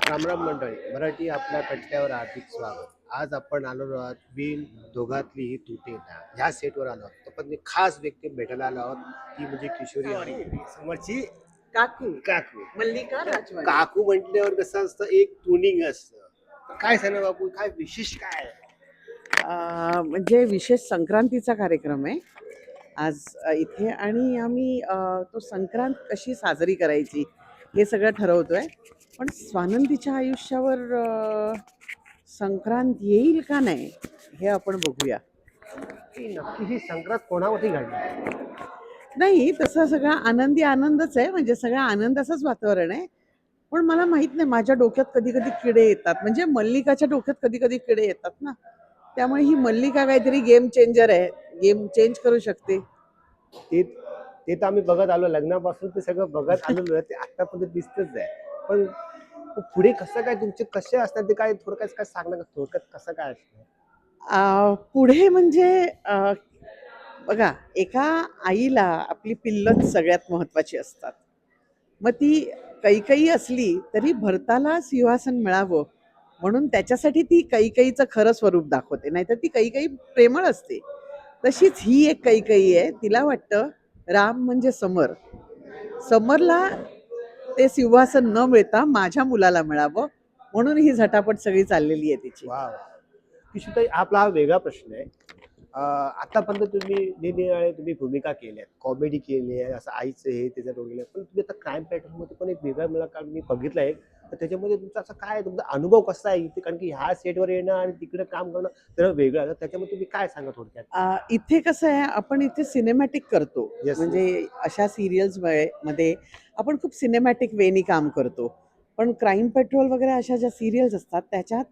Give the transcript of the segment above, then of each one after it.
रामराम मंडळी मराठी आपल्या कट्ट्यावर हार्दिक स्वागत. आज आपण आलो आहोत बिन दोघातली ही तुटेना ह्या सेटवर आलो आहोत. पण एक खास व्यक्ती भेटायला आलो आहोत, ती म्हणजे किशोरी वाडकर समोरची काकू काकू. मल्लिका राजवाडे. काकू म्हटल्यावर कसं असतं, एक ट्युनिंग असतं. काय सांगा बापू, काय विशेष काय आहे? म्हणजे विशेष संक्रांतीचा कार्यक्रम आहे आज इथे, आणि आम्ही तो संक्रांत कशी साजरी करायची हे सगळं ठरवतोय. पण स्वानंदीच्या आयुष्यावर संक्रांत येईल का नाही हे आपण बघूया. की नक्की ही संक्रांत कोणावरती घडणार? नाही, तसं सगळा आनंदी आनंदच आहे, म्हणजे सगळं आनंदाचंच वातावरण आहे. पण मला माहित नाही, माझ्या डोक्यात कधी कधी किडे येतात, म्हणजे मल्लिकाच्या डोक्यात कधी कधी किडे येतात ना. त्यामुळे ही मल्लिका काहीतरी गेम चेंजर आहे, गेम चेंज करू शकते. ते ते तर आम्ही बघत आलो, लग्नापासून ते सगळं बघत आलेलो आहे, ते आतापर्यंत दिसतच आहे. पण पुढे कसं काय तुमचे कसे असतात ते काय थोडक्यात काय सांगणार का? थोडक्यात कसं काय असतं? पुढे म्हणजे बघा, एका आईला आपली पिल्लच सगळ्यात महत्वाची असतात. मग ती कैकई असली तरी भरताला सिंहासन मिळावं म्हणून त्याच्यासाठी ती कैकईचं खरं स्वरूप दाखवते, नाहीतर ती कैकई प्रेमळ असते. तशीच ही एक कैकई आहे, तिला वाटतं राम म्हणजे समर, समरला ते सिंहासन न मिळता माझ्या मुलाला मिळावं, म्हणून ही झटापट सगळी चाललेली आहे तिची. वा वा. किशोरताई, आपला हा वेगळा प्रश्न आहे. आतापर्यंत तुम्ही निरनिराळे तुम्ही भूमिका केल्यात, कॉमेडी केली आहे, असं आईचं हे त्याच्यात वगैरे, पण तुम्ही आता क्राईम पॅटर्न मध्ये पण एक वेगळा मला कारण मी बघितलं आहे. तर त्याच्यामध्ये तुमचा असं काय तुमचा अनुभव कसा आहे इथे, कारण की ह्या सेटवर येणं आणि तिकडे काम करणं तर वेगळं आहे. तर त्याच्यामध्ये तुम्ही काय सांगा थोडक्यात? इथे कसं आहे, आपण इथे सिनेमॅटिक करतो. Yes yes. म्हणजे अशा सिरियल्स मध्ये आपण खूप सिनेमॅटिक वेनी काम करतो. पण क्राईम पेट्रोल वगैरे अशा ज्या सिरियल्स असतात त्याच्यात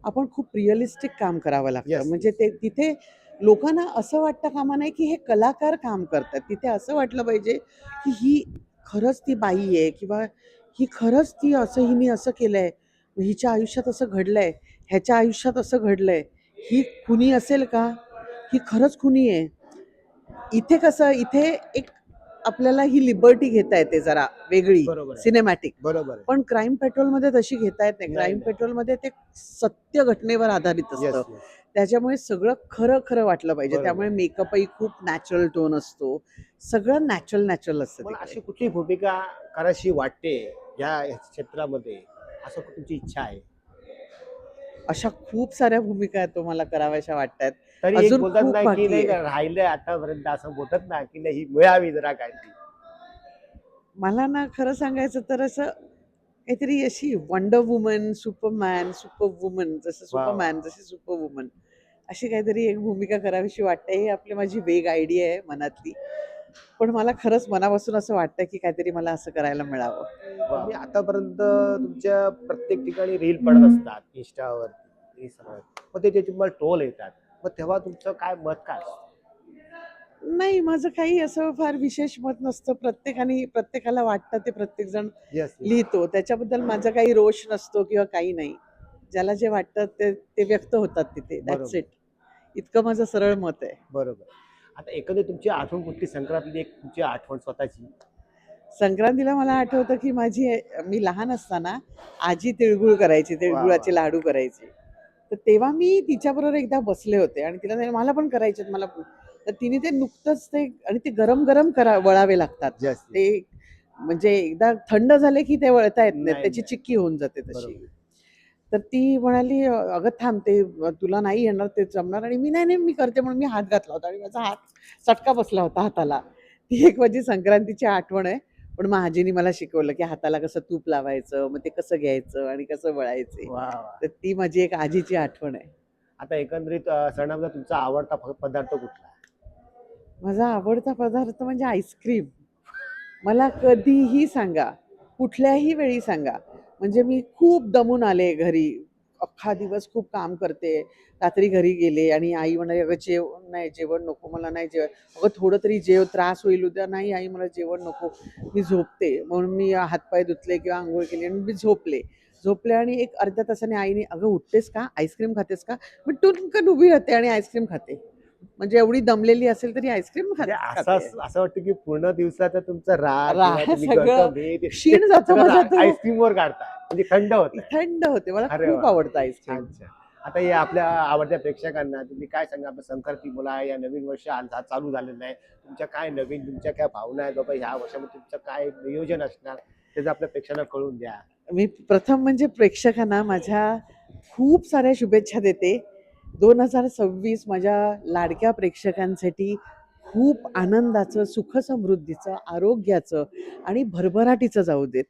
आपण खूप रिअलिस्टिक काम करावं लागतं. येस म्हणजे येस. ते तिथे लोकांना असं वाटतं कामा नाही की हे कलाकार काम करतात. तिथे असं वाटलं पाहिजे की ही खरंच ती बाई आहे, किंवा ही खरंच ती असं हिने असं केलंय, हिच्या आयुष्यात असं घडलंय, ह्याच्या आयुष्यात असं घडलंय, ही खुनी असेल का, ही खरंच खुनी आहे. इथे कसं, इथे एक आपल्याला ही लिबर्टी घेता येते जरा वेगळी, बरोबर आहे. सिनेमॅटिक. बरोबर आहे. पण क्राईम पेट्रोलमध्ये तशी घेता येत नाही. नाही क्राईम नाही. पेट्रोलमध्ये ते सत्य घटनेवर आधारित येस असतं. येस. त्याच्यामुळे सगळं खरं खरं वाटलं पाहिजे. बरोबर. त्यामुळे मेकअपही खूप नॅचरल टोन असतो. सगळं नॅचरल नॅचरल असतं तुम्हाला तिकडे. अशी कुठली भूमिका करायची वाटते या क्षेत्रामध्ये, असं तुमची इच्छा आहे? अशा खूप साऱ्या भूमिका आहेत तुम्हाला कराव्याशा वाटतात. तरी एक अजून बोलतात खूप ना की बाकी नाही आहे. का राहिलंय आतापर्यंत, असं बोलतात ना की नाही मिळावी जरा काय ती. मला ना खरं सांगायचं तर असं काहीतरी अशी wonder woman, Superman, super woman, जसं वा वा. सुपरमॅन जशी सुपर वुमन, अशी काहीतरी एक भूमिका करावीशी वाटते. ही आपली माझी वेग आयडिया आहे मनातली. पण मला खरंच मनापासून असं वाटतं की काहीतरी मला असं करायला मिळावं. तुम्ही आतापर्यंत तुमच्या प्रत्येक ठिकाणी रील पडत असतात इंस्टावरती सगळं, मग ते तुम्हाला ट्रोल येतात, मग तेव्हा तुमचं काय मत काय असतं? नाही, माझं काही असं फार विशेष मत नसतं. प्रत्येकाला वाटतं ते प्रत्येकजण येस येस. लिहितो. त्याच्याबद्दल माझा काही रोष नसतो किंवा काही नाही. ज्याला जे वाटतं ते ते व्यक्त होतात तिथे. दॅट्स बरोबर. इट. इतकं माझं सरळ मत आहे. बरोबर. आता एकंदरीत तुमची आठवण कुठली संक्रांतली, एक तुमची आठवण स्वतःची? संक्रांतीला मला आठवतं की मी लहान असताना आजी तिळगुळ करायची, वा वा. तिळगुळाचे लाडू करायची. तर तेव्हा मी तिच्याबरोबर एकदा बसले होते आणि तिला सांगितलं, "मला पण करायचे, मला पण." तर तिने ते नुकतंच ते, आणि ते गरम-गरम वळावे लागतात. Yes yes. ते म्हणजे एकदा थंड झाले की ते वळता येत नाहीत, नाही त्याची नाही. चिक्की होऊन जाते तशी. बरोबर. तर ती म्हणाली, "अगं थांब, ते तुला नाही येणार, ते जमणार." आणि मी, "नाही, नाही, मी करते." म्हणून मी हात घातला होता आणि माझा हात चटका बसला होता हाताला. ती एक माझी संक्रांतीची आठवण आहे. पण मग आजीनी मला शिकवलं, की हाताला कसं तूप लावायचं, मग ते कसं घ्यायचं आणि कसं वळायचे. वा वा. तर ती माझी एक आजीची आठवण आहे. आता एकंदरीत सणामध्ये तुमचा आवडता पदार्थ कुठला? माझा आवडता पदार्थ म्हणजे आईस्क्रीम. मला कधीही सांगा, कुठल्याही वेळी सांगा. म्हणजे मी खूप दमून आले घरी, अख्खा दिवस खूप काम करते, रात्री घरी गेले आणि आई म्हणाली, "अगं नाही, जेवण नको, मला नाही जेवण." "अगं थोडं तरी जेव, त्रास होईल उद्या." "नाही आई, मला जेवण नको, मी झोपते." म्हणून मी हातपाय धुतले किंवा अंघोळ केली आणि मी झोपले. झोपले आणि एक अर्ध्या तासाने आईने, "अगं उठतेस का? आईस्क्रीम खातेस का?" मी टुनकन उभी राहते आणि आईस्क्रीम खाते. म्हणजे एवढी दमलेली असेल तरी आईस्क्रीम म्हणजे खाते. असं वाटतं की पूर्ण दिवसाचा तुमचा राग राग किंवा तुम्ही सगळं गरम हे ते क्षीण जातो सगळं माझा तो. आईस्क्रीमवर काढताय म्हणजे थंड होत आहे. थंड होते. मला अरे खूप वा, आवडतं आईस्क्रीम. छान छान. आता या आपल्या आवडत्या प्रेक्षकांना तुम्ही काय सांगा, आपलं संक्रांती बोला, या नवीन वर्ष आज आज चालू झालेलं आहे, तुमच्या काय नवीन तुमच्या काय भावना आहेत बाबा, ह्या वर्षामध्ये तुमचं काय नियोजन असणार त्याचं आपल्या प्रेक्षकांना कळून द्या. मी प्रथम म्हणजे प्रेक्षकांना माझ्या खूप साऱ्या शुभेच्छा देते. 2026 माझ्या लाडक्या प्रेक्षकांसाठी खूप आनंदाचं, सुखसमृद्धीचं, आरोग्याचं आणि भरभराटीचं जाऊ देत.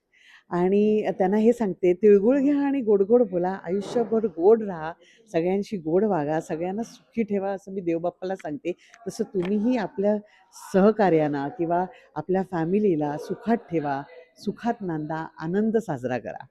आणि त्यांना हे सांगते, तिळगुळ घ्या आणि गोड-गोड बोला. आयुष्यभर गोड राहा, सगळ्यांशी गोड वागा, सगळ्यांना सुखी ठेवा, असं मी देवबाप्पाला सांगते. तसं तुम्हीही आपल्या सहकार्यांना किंवा आपल्या फॅमिलीला सुखात ठेवा, सुखात नांदा, आनंद साजरा करा.